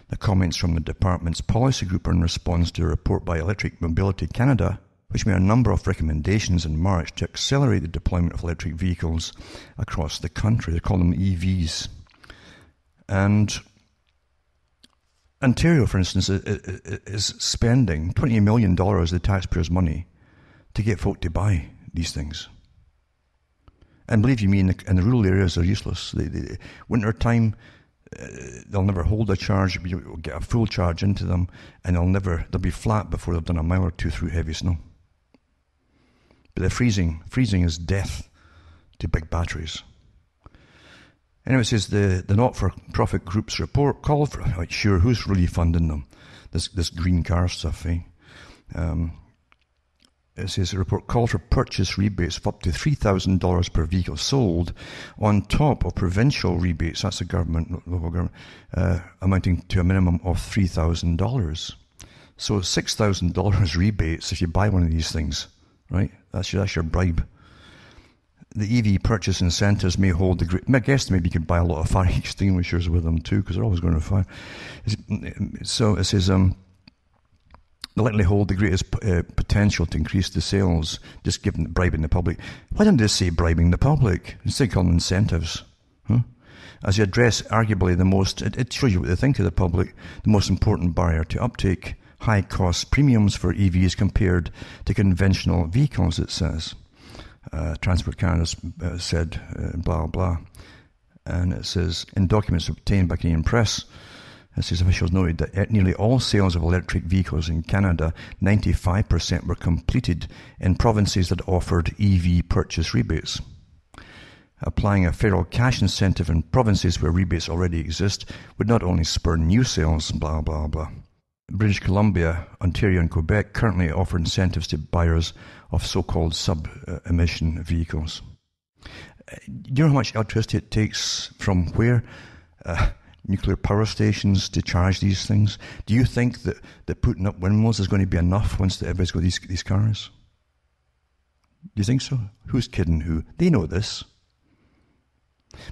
The comments from the department's policy group are in response to a report by Electric Mobility Canada, which made a number of recommendations in March to accelerate the deployment of electric vehicles across the country. They call them EVs. And Ontario, for instance, is spending $20 million of the taxpayers' money to get folk to buy these things. And believe you me, in the rural areas, they're useless. Winter time, they'll never hold a charge. You'll get a full charge into them, and they'll be flat before they've done a mile or two through heavy snow. But the freezing is death to big batteries. Anyway, it says the not-for-profit group's report called for, like, sure, who's really funding them? This green car stuff, eh? It says the report called for purchase rebates of up to $3,000 per vehicle sold on top of provincial rebates, that's the local government, amounting to a minimum of $3,000. So $6,000 rebates if you buy one of these things, right? That's your bribe. The EV purchase incentives may hold the great... I guess maybe you could buy a lot of fire extinguishers with them too, because they're always going to fire. So it says... they likely hold the greatest potential to increase the sales, just bribing the public. Why don't they say bribing the public? Instead of calling incentives. Huh? As you address arguably it shows you what they think of the public, the most important barrier to uptake, high cost premiums for EVs compared to conventional vehicles, it says. Transport Canada said, blah, blah. And it says, in documents obtained by Canadian Press, as his officials noted that nearly all sales of electric vehicles in Canada, 95% were completed in provinces that offered EV purchase rebates. Applying a federal cash incentive in provinces where rebates already exist would not only spur new sales, blah, blah, blah. British Columbia, Ontario and Quebec currently offer incentives to buyers of so-called sub-emission vehicles. Do you know how much electricity it takes from where? Nuclear power stations to charge these things? Do you think that putting up windmills is going to be enough once everybody's got these cars? Do you think so? Who's kidding who? They know this.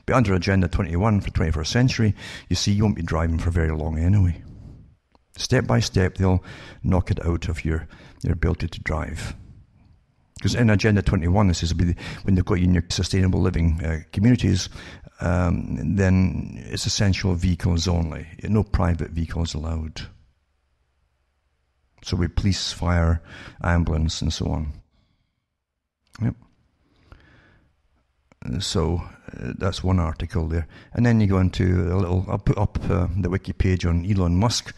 But under Agenda 21 for the 21st century, you see, you won't be driving for very long anyway. Step by step, they'll knock it out of your ability to drive. Because in Agenda 21, this is when they've got you in your sustainable living communities, then it's essential vehicles only. No private vehicles allowed. So with police, fire, ambulance, and so on. Yep. So that's one article there. And then you go into I'll put up the wiki page on Elon Musk.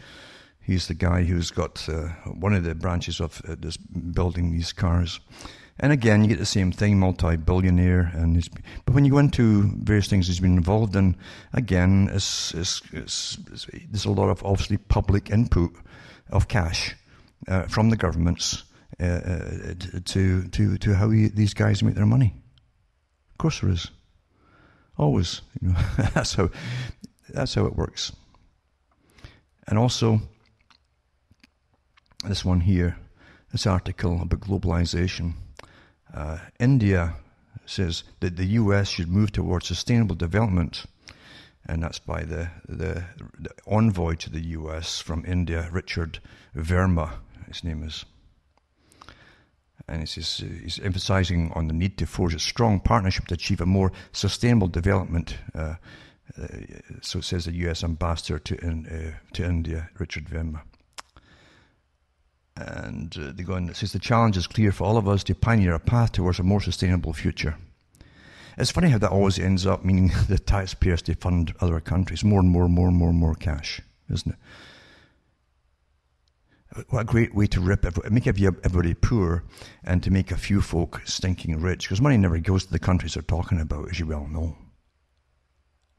He's the guy who's got one of the branches of this building these cars. And again, you get the same thing, multi-billionaire. But when you go into various things he's been involved in, again, there's a lot of obviously public input of cash from the governments to how these guys make their money. Of course there is. Always. That's how it works. And also, this one here, this article about globalization. India says that the US should move towards sustainable development, and that's by the envoy to the US from India, Richard Verma, his name is. And he's emphasizing on the need to forge a strong partnership to achieve a more sustainable development. So it says the US ambassador to India, Richard Verma. And they go on, it says the challenge is clear for all of us to pioneer a path towards a more sustainable future. It's funny how that always ends up meaning the taxpayers to fund other countries. More and more cash, isn't it? What a great way to make everybody poor and to make a few folk stinking rich. Because money never goes to the countries they're talking about, as you well know.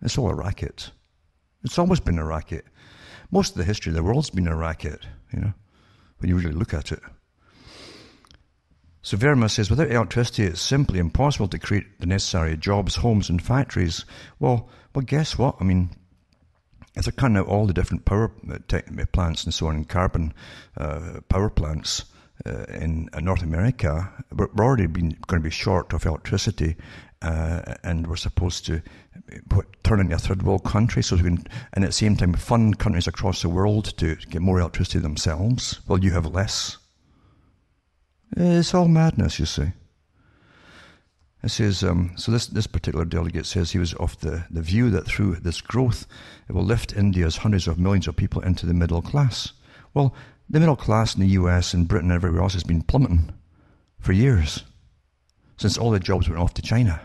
It's all a racket. It's always been a racket. Most of the history of the world's been a racket, when you really look at it. So Verma says, without electricity, it's simply impossible to create the necessary jobs, homes and factories. Well, guess what? I mean, if they're cutting out all the different power plants and so on, and carbon power plants in North America, we're already going to be short of electricity, and we're supposed to turn into a third world country, so we can, and at the same time, fund countries across the world to get more electricity themselves. Well, you have less. It's all madness, you see. It says, so this particular delegate says he was of the view that through this growth, it will lift India's hundreds of millions of people into the middle class. Well, the middle class in the US and Britain and everywhere else has been plummeting for years, since all the jobs went off to China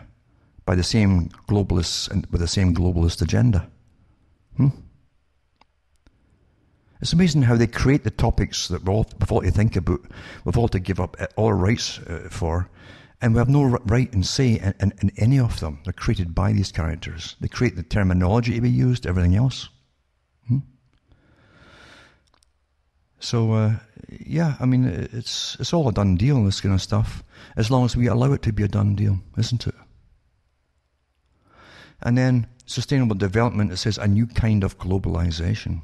by the same globalists and with the same globalist agenda. It's amazing how they create the topics that we've all to think about, we've all to give up all our rights for, and we have no right and say in any of them. They're created by these characters. They create the terminology to be used, everything else. So, yeah, I mean, it's all a done deal, this kind of stuff, as long as we allow it to be a done deal, isn't it? And then sustainable development, it says a new kind of globalization.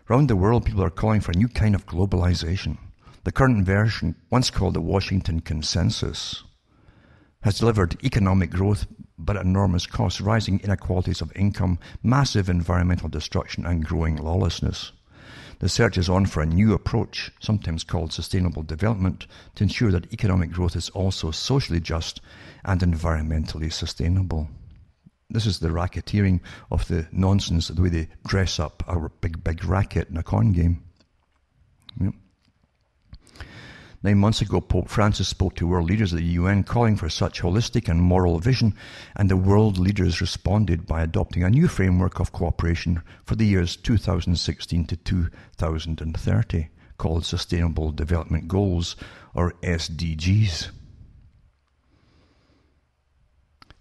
Around the world, people are calling for a new kind of globalization. The current version, once called the Washington Consensus, has delivered economic growth but at enormous cost, rising inequalities of income, massive environmental destruction and growing lawlessness. The search is on for a new approach, sometimes called sustainable development, to ensure that economic growth is also socially just and environmentally sustainable. This is the racketeering of the nonsense, the way they dress up our big racket in a con game. Yep. 9 months ago, Pope Francis spoke to world leaders at the UN calling for such holistic and moral vision, and the world leaders responded by adopting a new framework of cooperation for the years 2016 to 2030, called Sustainable Development Goals, or SDGs.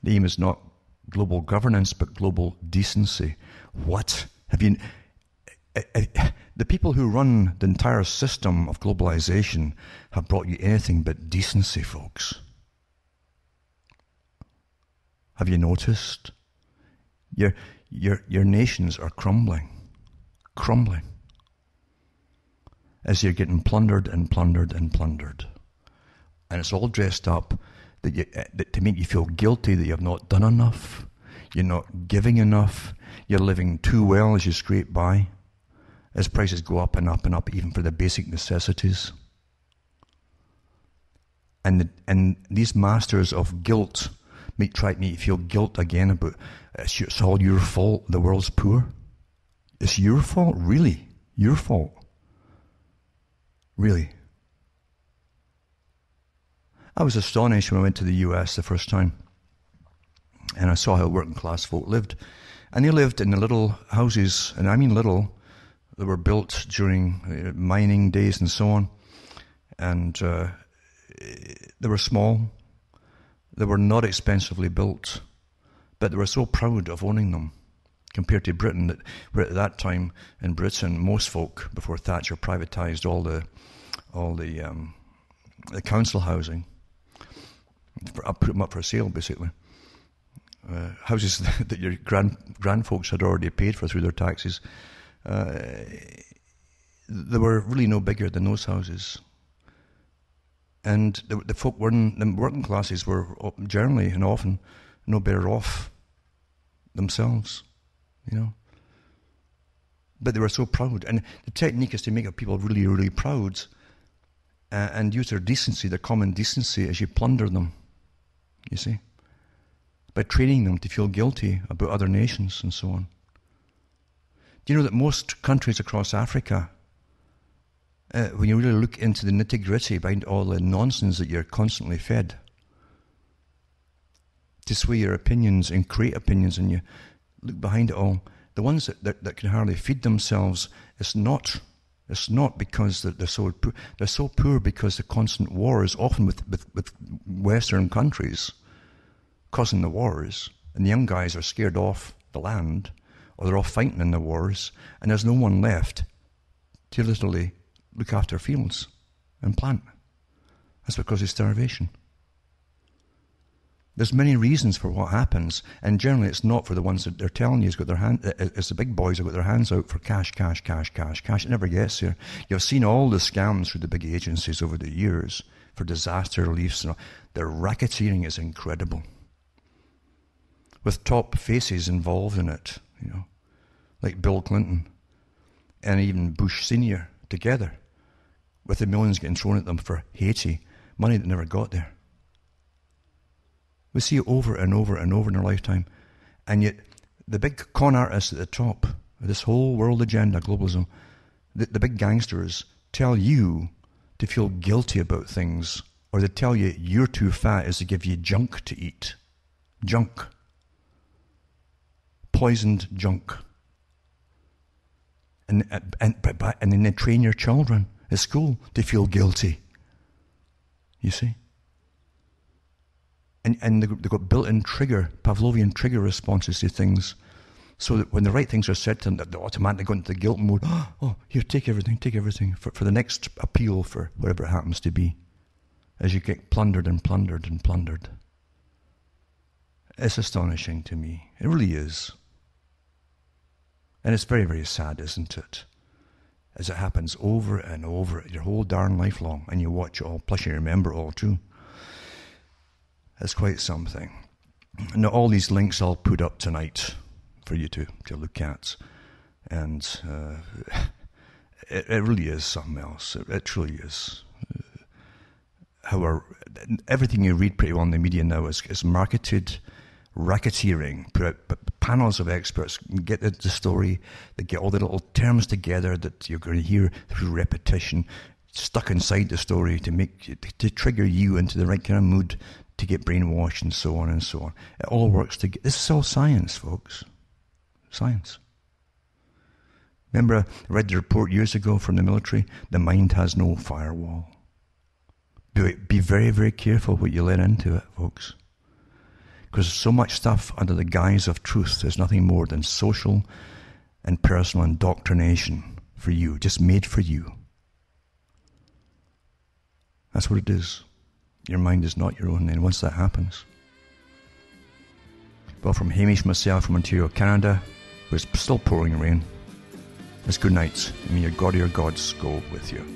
The aim is not global governance, but global decency. What? The people who run the entire system of globalization have brought you anything but decency, folks. Have you noticed? Your nations are crumbling, as you're getting plundered and plundered and plundered. And it's all dressed up that to make you feel guilty that you have not done enough, you're not giving enough, you're living too well as you scrape by, as prices go up and up and up, even for the basic necessities. And these masters of guilt try to make you feel guilt again about it's all your fault, the world's poor. It's your fault? Really? Your fault? Really? I was astonished when I went to the US the first time, and I saw how working class folk lived. And they lived in the little houses, and I mean little, that were built during mining days and so on. And they were small, they were not expensively built, but they were so proud of owning them compared to Britain, that where at that time in Britain, most folk, before Thatcher privatised all the council housing, put them up for sale basically. Houses that your grand folks had already paid for through their taxes, they were really no bigger than those houses. And the folk were the working classes were generally and often no better off themselves, you know. But they were so proud. And the technique is to make people really, really proud and use their decency, their common decency, as you plunder them, you see, by training them to feel guilty about other nations and so on. Do you know that most countries across Africa, when you really look into the nitty-gritty behind all the nonsense that you're constantly fed, to sway your opinions and create opinions, and you look behind it all, the ones that can hardly feed themselves, it's not because they're so poor. They're so poor because the constant wars, often with Western countries, causing the wars, and the young guys are scared off the land, or they're off fighting in the wars, and there's no one left to literally look after fields and plant. That's because of starvation. There's many reasons for what happens, and generally it's not for the ones that they're telling you. It's the big boys who've got their hands out for cash. It never gets there. You've seen all the scams through the big agencies over the years for disaster reliefs. And all. Their racketeering is incredible, with top faces involved in it, you know, like Bill Clinton and even Bush Sr. together, with the millions getting thrown at them for Haiti, money that never got there. We see it over and over and over in our lifetime. And yet, the big con artists at the top of this whole world agenda, globalism, the big gangsters tell you to feel guilty about things, or they tell you you're too fat is to give you junk to eat. Junk. Poisoned junk. And then they train your children at school to feel guilty. You see? And they've got built-in Pavlovian trigger responses to things, so that when the right things are said to them, they automatically go into the guilt mode. Oh, here, take everything for the next appeal for whatever it happens to be, as you get plundered and plundered and plundered. It's astonishing to me. It really is. And it's very, very sad, isn't it? As it happens over and over your whole darn life long, and you watch it all, plus you remember it all too. It's quite something. Now, all these links I'll put up tonight for you to look at. And it really is something else. It truly is. Everything you read pretty well in the media now is marketed racketeering. Put out panels of experts get the story, they get all the little terms together that you're going to hear through repetition, stuck inside the story to trigger you into the right kind of mood, to get brainwashed and so on and so on. It all works together. This is all science, folks. Science. Remember, I read the report years ago from the military, the mind has no firewall. Be very, very careful what you let into it, folks. Because there's so much stuff under the guise of truth. There's nothing more than social and personal indoctrination for you, just made for you. That's what it is. Your mind is not your own, and once that happens. Well, from Hamish, myself, from Ontario, Canada, where it's still pouring rain, it's good night, and may your God or your gods go with you.